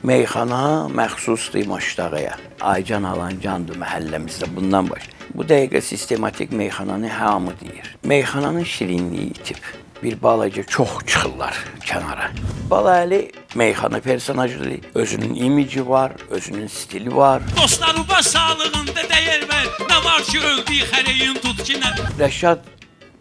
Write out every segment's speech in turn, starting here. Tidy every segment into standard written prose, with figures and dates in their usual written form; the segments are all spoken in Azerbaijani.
Meyxana məxsusdur Maşdağaya. Aycan Alancandır məhəlləmizdə bundan baş. Bu dəqiqə sistematik meyxananı hamı deyir. Meyxananın şirinliyi itib. Bir balaca çox çıxırlar kənara. Balaəli meyxana personajıdır. Özünün imici var, özünün stili var. Dostlarıma sağlığında dəyər ver. Nə var ki öldüyü xəreyin tut ki nə. Rəşad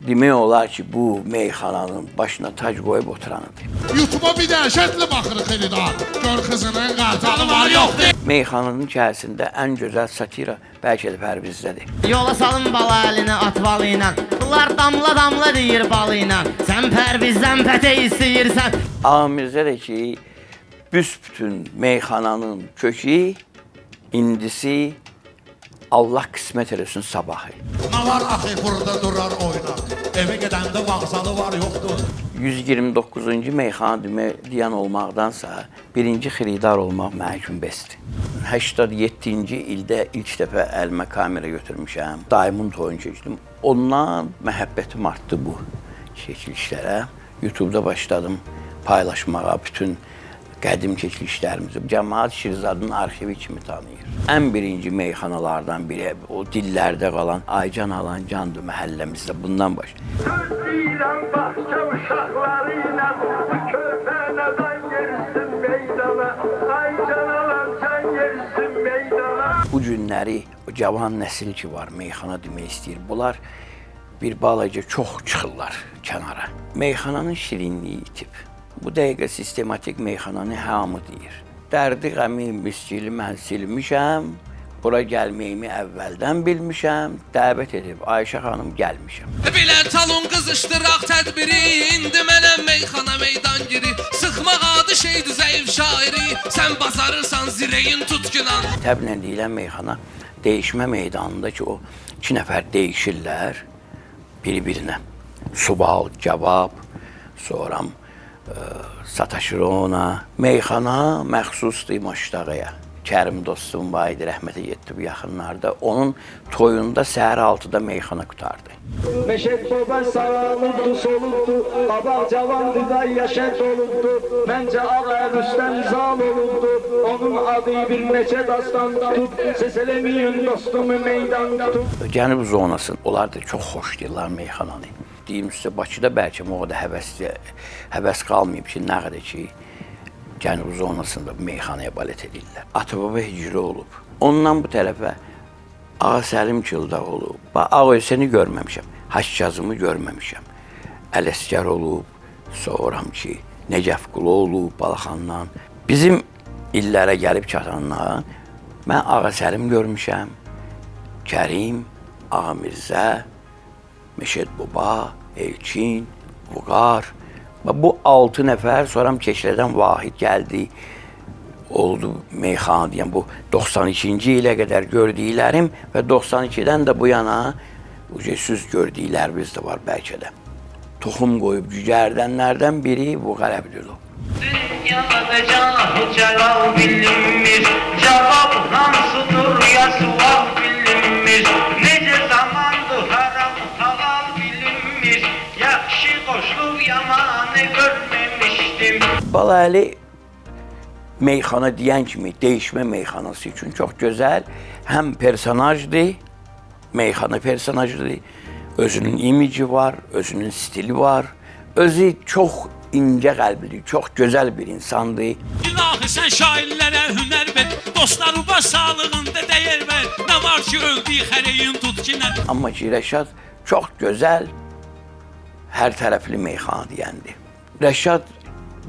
demək olar ki, bu meyxananın başına tac qoyub oturanıdır. YouTube'a bir dəhşətli baxırıq Elidar. Gör qızının qartalı var yoxdur. Meyxananın içərisində ən gözəl satira bəlkə də Pərvizdədir. Yola salın bala əlinə at balı ilə. Bunlar damla damla deyir balı ilə. Sən Pərvizdən pətək istəyirsən. Ağamizdə də ki, büsbütün meyxananın kökü, indisi Allah qismət eləsin sabahı. Nə var axı burada durar oynar. Evə gedəndə vağzalı var yoxdur. 129-cu meyxana deyən olmaqdansa, birinci xiridar olmaq mənə üçün bəsdir. 87-ci ildə ilk dəfə əlimə kamera götürmüşəm. Dayımın toyunu çəkdim. Ondan məhəbbətim artdı bu çəkilişlərə. YouTube'da başladım paylaşmağa bütün qədim çəkilişlərimizi. Cəmaət Şirzadın arxivi kimi tanıyır. Ən birinci meyxanalardan biri o dillərdə qalan Aycan Alancandır məhəlləmizdə bundan baş. Söz deyirəm bağça uşaqlarıyla, bu körpənədən yersin meydana, Aycan Alancan yersin meydana. Bu günləri o cavan nəsil ki var, meyxana demək istəyir. Bunlar bir balaca çox çıxırlar kənara. Meyxananın şirinliyi itib. Bu dəqiqə sistematik meyxananı hamı deyir. Dərdi, qəmi, miskili mən silmişəm. Bura gəlməyimi əvvəldən bilmişəm. Dəvət edib Ayşə xanım gəlmişəm. Belə talon qızışdıraq tədbiri. İndi mənə meyxana meydan giri. Sıxmaq adı şeydir zəif şairi. Sən bazarırsan zireyin tutkunan. Təbnən deyilən meyxana dəyişmə meydanında ki, o iki nəfər dəyişirlər bir-birinə. Sual, cavab, sonra sataşır ona. Meyxana məxsusdur Maşdağaya. Kərim dostum var idi, rəhmətə getdi bu yaxınlarda. Onun toyunda səhər 6-da meyxana qutardı. Meşet baba sağlıklı soluktu, qabaq cavandı da yaşət olubdu. Məncə ağa Rüstəm zal olubdu, onun adı bir neçə dastan tutub. Ses eləməyin dostumu meydan tutub. Cənub zonası, onlar da çox xoşlayırlar meyxananı. Deyim sizə, Bakıda bəlkə o da həvəs qalmayıb ki, nə qədər ki, Cənub zonasında meyxanaya balet edirlər. Atababa hicri olub. Ondan bu tərəfə Ağa Səlim Kilda olub. Ağa Hüseyni görməmişəm, Haşkazımı görməmişəm. Ələsgər olub, sonram ki, Nəcəfqulu olub, Balaxandan. Bizim illərə gəlib çatandan mən Ağa Səlim görmüşəm, Kərim, Ağa Mirzə, Meşet Baba, Elçin, Vüqar. Bu 6 nəfər, sonra Keçilədən Vahid gəldi, oldu meyxana deyən. Bu 92-ci ilə qədər gördüklərim və 92-dən də bu yana süz gördüklərimiz də var bəlkə də. Toxum qoyub cücərdənlərdən biri Vüqar Əbdülov. Dünyada cahı cəlal bilinmir, cavab hansıdır ya sual bilinmir, necə zamandır haram halal bilinmir, yaxşı qoşulub yamanı görməmişdim. Balaəli meyxana deyən kimi dəyişmə meyxanası üçün çox gözəl, həm personajdır, meyxana personajdır, özünün imici var, özünün stili var, özü çox incə qəlblidir, çox gözəl bir insandır. İlahi sən şairlərə hünər ver. Dostlarıma sağlığında dəyər ver. Nə var ki öldüyü xəreyin tut ki nə. Amma ki, Rəşad çox gözəl, hər tərəfli meyxana deyəndir. Rəşad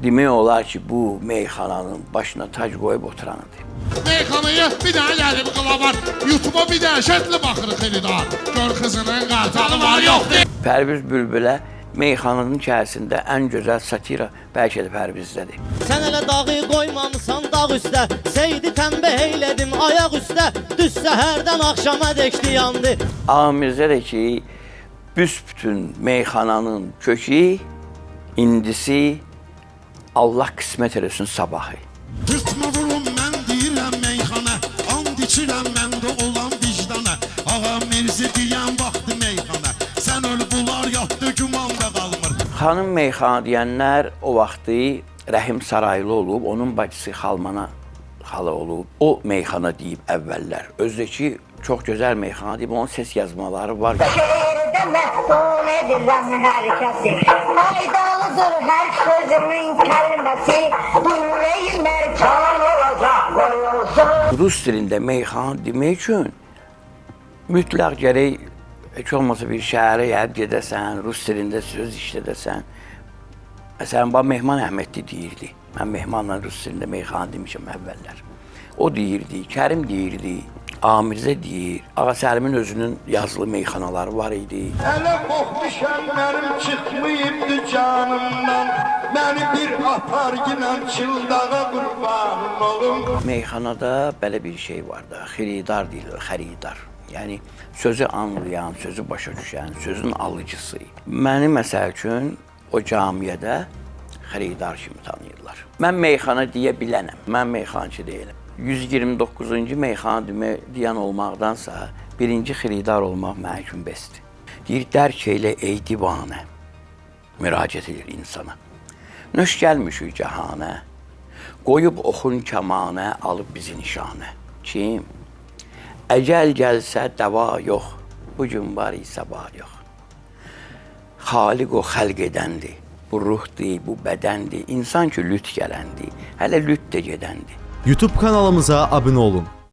demək olar ki, bu meyxananın başına tac qoyub oturanıdır. Meyxanaya bir dənə gəlib qıla var. YouTube'a bir dəhşətli baxırıq Elidar. Gör qızının qartalı var yoxdur. Pərviz Bülbülə meyxananın içərisində ən gözəl satira bəlkə də Pərvizdədir. Sən elə dağı qoymamısan dağ üstə. Seyidi tənbeh eylədim ayaq üstə. Düz səhərdən axşama dəkdi yandı. Ağamizdə də ki, büsbütün meyxananın kökü, indisi Allah qismət eləsin sabahı. Tırtma vurum mən deyirəm meyxana, and içirəm məndə olan vicdana. Ağa Mirzi deyən vaxtı meyxana, sən öl bunlar yatdı gümanda qalmır. Xanım meyxana deyənlər o vaxtı Rəhim Saraylı olub, onun bacısı Xalmana halı olub. O meyxana deyib əvvəllər. Özdəki çox gözəl meyxana deyib, onun ses yazmaları var. Şehirde meftun edilen herkesi faydalıdır her sözümün kelimesi yüreğime can olacak koyulsun. Rus dilində meyxana demək üçün mütləq gərək heç olmasa bir şəhərə gəlib gedəsən, Rus dilində söz işlədəsən. Məsələn, Mehman Əhmədli deyirdi. Mən Mehmanla Rus dilində meyxana demişəm əvvəllər. O deyirdi, Kərim deyirdi, Amirzə deyir. Ağa Səlimin özünün yazılı meyxanaları var idi. Hələ qoxmuşam mənim çıxmayıbdı canımdan. Məni bir apar ginən çıldağa qurbanım olum. Meyxanada belə bir şey var da, xiridar deyilir, xəridar. Yəni, sözü anlayan, sözü başa düşən, sözün alıcısı. Məni məsəl üçün o camiyədə xəridar kimi tanıyırlar. Mən meyxana deyə bilənəm, mən meyxancı deyiləm. 129-cu meyxana deyən olmaqdansa, birinci xiridar olmaq mənə üçün bəsdir. Deyir, dərk elə ey divanə, müraciət edir insana. Nöş gəlmişük cəhanə, qoyub oxun kəmanə, alıb bizi nişanə. Kim? Əcəl gəlsə dəva yox, bu gün var isə var yox. Xaliq o xəlq edəndir, bu ruhdur, bu bədəndir, insan ki lüt gələndir, hələ lüt də gedəndir. YouTube kanalımıza abunə olun.